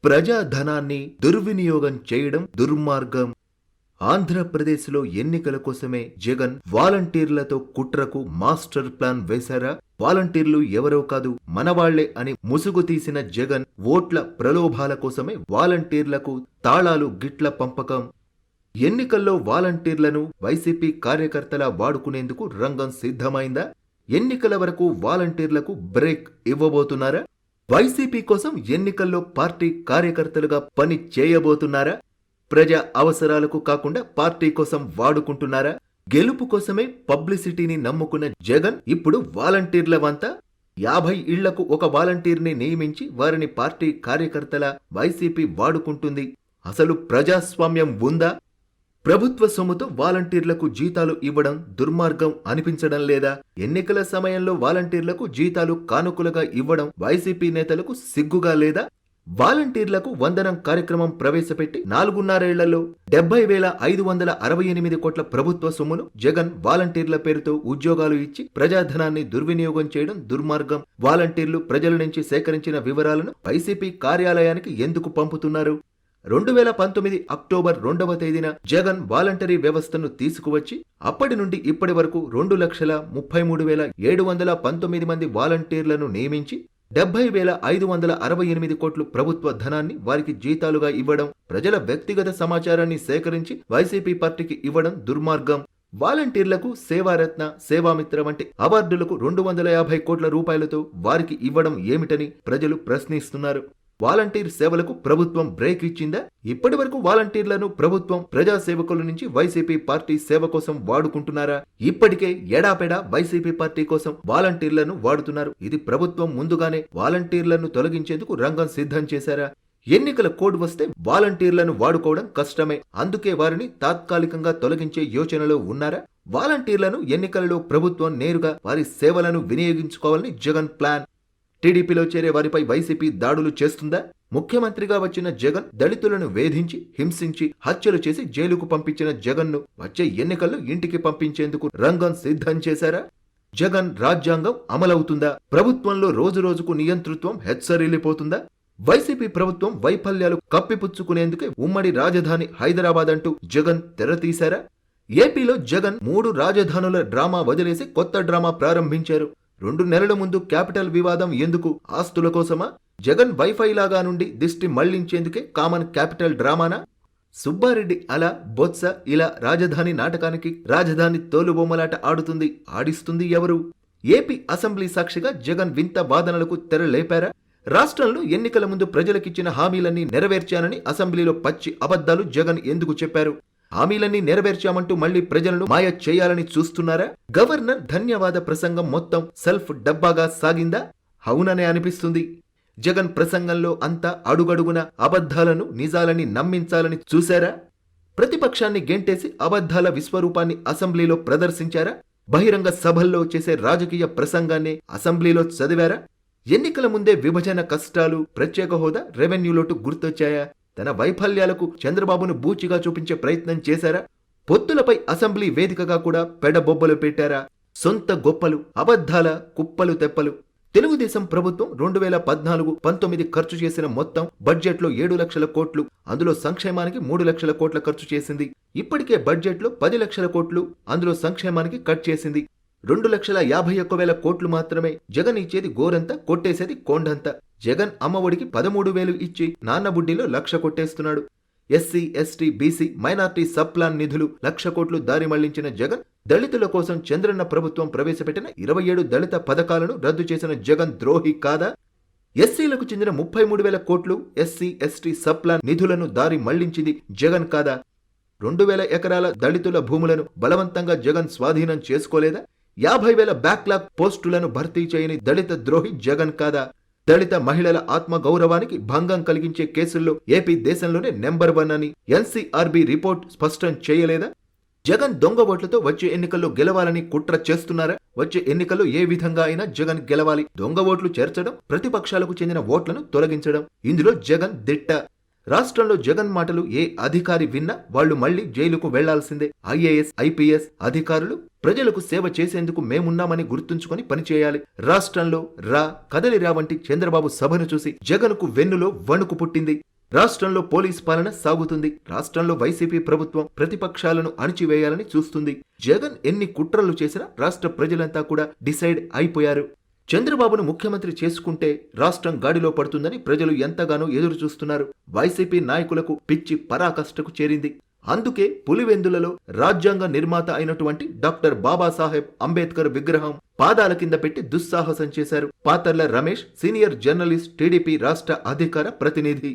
ప్రజాధనాన్ని దుర్వినియోగం చేయడం దుర్మార్గం. ఆంధ్రప్రదేశ్లో ఎన్నికల కోసమే జగన్ వాలంటీర్లతో కుట్రకు మాస్టర్ ప్లాన్ వేశారా? వాలంటీర్లు ఎవరో కాదు మనవాళ్లే అని ముసుగు తీసిన జగన్ ఓట్ల ప్రలోభాల కోసమే వాలంటీర్లకు తాళాలు గిట్ల పంపకం. ఎన్నికల్లో వాలంటీర్లను వైసీపీ కార్యకర్తలా వాడుకునేందుకు రంగం సిద్ధమైందా? ఎన్నికల వరకు వాలంటీర్లకు బ్రేక్ ఇవ్వబోతున్నారా? వైసీపీ కోసం ఎన్నికల్లో పార్టీ కార్యకర్తలుగా పని చేయబోతున్నారా? ప్రజా అవసరాలకు కాకుండా పార్టీ కోసం వాడుకుంటున్నారా? గెలుపు కోసమే పబ్లిసిటీని నమ్ముకున్న జగన్ ఇప్పుడు వాలంటీర్ల వంత. 50 ఇళ్లకు ఒక వాలంటీర్ని నియమించి వారిని పార్టీ కార్యకర్తల వైసీపీ వాడుకుంటుంది. అసలు ప్రజాస్వామ్యం ఉందా? ప్రభుత్వ సొమ్ముతో వాలంటీర్లకు జీతాలు ఇవ్వడం దుర్మార్గం అనిపించడం లేదా? ఎన్నికల సమయంలో వాలంటీర్లకు జీతాలు కానుకలుగా ఇవ్వడం వైసీపీ నేతలకు సిగ్గుగా లేదా? వాలంటీర్లకు వందనం కార్యక్రమం ప్రవేశపెట్టి 4.5 ఏళ్లలో 70,568 కోట్ల ప్రభుత్వ సొమ్మును జగన్ వాలంటీర్ల పేరుతో ఉద్యోగాలు ఇచ్చి ప్రజాధనాన్ని దుర్వినియోగం చేయడం దుర్మార్గం. వాలంటీర్లు ప్రజల నుంచి సేకరించిన వివరాలను వైసీపీ కార్యాలయానికి ఎందుకు పంపుతున్నారు? 2019 అక్టోబర్ 2వ తేదీన జగన్ వాలంటరీ వ్యవస్థను తీసుకువచ్చి అప్పటి నుండి ఇప్పటి వరకు 2,33,719 మంది వాలంటీర్లను నియమించి 70,568 కోట్లు ప్రభుత్వ ధనాన్ని వారికి జీతాలుగా ఇవ్వడం, ప్రజల వ్యక్తిగత సమాచారాన్ని సేకరించి వైసీపీ పార్టీకి ఇవ్వడం దుర్మార్గం. వాలంటీర్లకు సేవారత్న, సేవామిత్ర వంటి అవార్డులకు 250 కోట్ల రూపాయలతో వారికి ఇవ్వడం ఏమిటని ప్రజలు ప్రశ్నిస్తున్నారు. వాలంటీర్ సేవలకు ప్రభుత్వం బ్రేక్ ఇచ్చిందా? ఇప్పటి వరకు వాలంటీర్లను ప్రభుత్వం ప్రజాసేవకుల నుంచి వైసీపీ పార్టీ సేవ కోసం వాడుకుంటున్నారా? ఇప్పటికే ఎడాపెడా వైసీపీ పార్టీ కోసం వాలంటీర్లను వాడుతున్నారు. ఇది ప్రభుత్వం ముందుగానే వాలంటీర్లను తొలగించేందుకు రంగం సిద్ధం చేశారా? ఎన్నికల కోడ్ వస్తే వాలంటీర్లను వాడుకోవడం కష్టమే, అందుకే వారిని తాత్కాలికంగా తొలగించే యోచనలో ఉన్నారా? వాలంటీర్లను ఎన్నికలలో ప్రభుత్వం నేరుగా వారి సేవలను వినియోగించుకోవాలని జగన్ ప్లాన్. టీడీపీలో చేరే వారిపై వైసీపీ దాడులు చేస్తుందా? ముఖ్యమంత్రిగా వచ్చిన జగన్ దళితులను వేధించి, హింసించి, హత్యలు చేసి జైలుకు పంపించిన జగన్ను వచ్చే ఎన్నికల్లో ఇంటికి పంపించేందుకు రంగం సిద్ధం చేశారా? జగన్ రాజ్యాంగం అమలవుతుందా? ప్రభుత్వంలో రోజురోజుకు నియంతృత్వం హెచ్చరిల్లిపోతుందా? వైసీపీ ప్రభుత్వం వైఫల్యాలు కప్పిపుచ్చుకునేందుకే ఉమ్మడి రాజధాని హైదరాబాద్ అంటూ జగన్ తెరతీశారా? ఏపీలో జగన్ 3 రాజధానుల డ్రామా వదిలేసి కొత్త డ్రామా ప్రారంభించారు. 2 నెలల ముందు క్యాపిటల్ వివాదం ఎందుకు? ఆస్తుల కోసమా? జగన్ వైఫై లాగా నుండి దిష్టి మళ్లించేందుకే కామన్ క్యాపిటల్ డ్రామానా? సుబ్బారెడ్డి అలా, బొత్స ఇలా రాజధాని నాటకానికి రాజధాని తోలుబొమ్మలాట ఆడుతుంది. ఆడిస్తుంది ఎవరు? ఏపీ అసెంబ్లీ సాక్షిగా జగన్ వింత వాదనలకు తెరలేపారా? రాష్ట్రంలో ఎన్నికల ముందు ప్రజలకిచ్చిన హామీలన్నీ నెరవేర్చానని అసెంబ్లీలో పచ్చి అబద్ధాలు జగన్ ఎందుకు చెప్పారు? హామీలన్నీ నెరవేర్చామంటూ మళ్లీ ప్రజలను మాయ చేయాలని చూస్తున్నారా? గవర్నర్ ధన్యవాద ప్రసంగం మొత్తం సెల్ఫ్ డబ్బాగా సాగిందా? అవుననే అనిపిస్తుంది. జగన్ ప్రసంగంలో అంతా అడుగడుగున అబద్ధాలను నిజాలని నమ్మించాలని చూశారా? ప్రతిపక్షాన్ని గెంటేసి అబద్ధాల విశ్వరూపాన్ని అసెంబ్లీలో ప్రదర్శించారా? బహిరంగ సభల్లో చేసే రాజకీయ ప్రసంగాన్ని అసెంబ్లీలో చదివారా? ఎన్నికల ముందే విభజన కష్టాలు, ప్రత్యేక హోదా, రెవెన్యూ లోటు గుర్తొచ్చాయా? తన వైఫల్యాలకు చంద్రబాబును బూచిగా చూపించే ప్రయత్నం చేశారా? పొత్తులపై అసెంబ్లీ వేదికగా కూడా పెడబొబ్బలు పెట్టారా? సొంత గొప్పలు, అబద్ధాల కుప్పలు తెప్పలు. తెలుగుదేశం ప్రభుత్వం 2014-19 ఖర్చు చేసిన మొత్తం బడ్జెట్లో 7 లక్షల కోట్లు, అందులో సంక్షేమానికి 3 లక్షల కోట్ల ఖర్చు చేసింది. ఇప్పటికే బడ్జెట్లో 10 లక్షల కోట్లు అందులో సంక్షేమానికి కట్ చేసింది. 2,51,000 కోట్లు మాత్రమే. జగన్ ఇచ్చేది గోరంతా, కొట్టేసేది కొండంతా. జగన్ అమ్మఒడికి 13,000 ఇచ్చి నాన్నబుడ్డిలో 1,00,000 కొట్టేస్తున్నాడు. SC, ST, BC, minority sub plan నిధులు 1,00,000 కోట్లు దారి మళ్లించిన జగన్ దళితుల కోసం చంద్రన్న ప్రభుత్వం ప్రవేశపెట్టిన 27 దళిత పథకాలను రద్దు చేసిన జగన్ ద్రోహి కాదా? ఎస్సీలకు చెందిన 33,000 కోట్లు ఎస్సీ, ఎస్టీ సబ్ ప్లాన్ నిధులను దారి మళ్లించింది జగన్ కాదా? 2,000 ఎకరాల దళితుల భూములను బలవంతంగా జగన్ స్వాధీనం చేసుకోలేదా? 50,000 బ్యాక్లాగ్ పోస్టులను భర్తీ చేయని దళిత ద్రోహి జగన్ కాదా? దళిత మహిళల ఆత్మగౌరవానికి భంగం కలిగించే కేసుల్లో ఏపీ దేశంలోనే నెంబర్ 1 అని ఎన్సీఆర్బీ రిపోర్ట్ స్పష్టం చేయలేదా? జగన్ దొంగ ఓట్లతో వచ్చే ఎన్నికల్లో గెలవాలని కుట్ర చేస్తున్నారా? వచ్చే ఎన్నికల్లో ఏ విధంగా అయినా జగన్ గెలవాలి. దొంగ ఓట్లు చేర్చడం, ప్రతిపక్షాలకు చెందిన ఓట్లను తొలగించడం, ఇందులో జగన్ దిట్ట. రాష్ట్రంలో జగన్ మాటలు ఏ అధికారి విన్నా వాళ్లు మళ్లీ జైలుకు వెళ్లాల్సిందే. ఐఏఎస్, ఐపీఎస్ అధికారులు ప్రజలకు సేవ చేసేందుకు మేమున్నామని గుర్తుంచుకొని పనిచేయాలి. రాష్ట్రంలో కదలిరా వంటి చంద్రబాబు సభను చూసి జగన్కు వెన్నులో వణుకు పుట్టింది. రాష్ట్రంలో పోలీస్ పాలన సాగుతుంది. రాష్ట్రంలో వైసీపీ ప్రభుత్వం ప్రతిపక్షాలను అణిచివేయాలని చూస్తుంది. జగన్ ఎన్ని కుట్రలు చేసినా రాష్ట్ర ప్రజలంతా కూడా డిసైడ్ అయిపోయారు. చంద్రబాబును ముఖ్యమంత్రి చేసుకుంటే రాష్ట్రం గాడిలో పడుతుందని ప్రజలు ఎంతగానో ఎదురు చూస్తున్నారు. వైసీపీ నాయకులకు పిచ్చి పరాకాష్ఠకు చేరింది. అందుకే పులివెందులలో రాజ్యాంగ నిర్మాత అయినటువంటి డాక్టర్ బాబాసాహెబ్ అంబేద్కర్ విగ్రహం పాదాల కింద పెట్టి దుస్సాహసం చేశారు. Patharla Ramesh, senior journalist, TDP రాష్ట్ర అధికార ప్రతినిధి.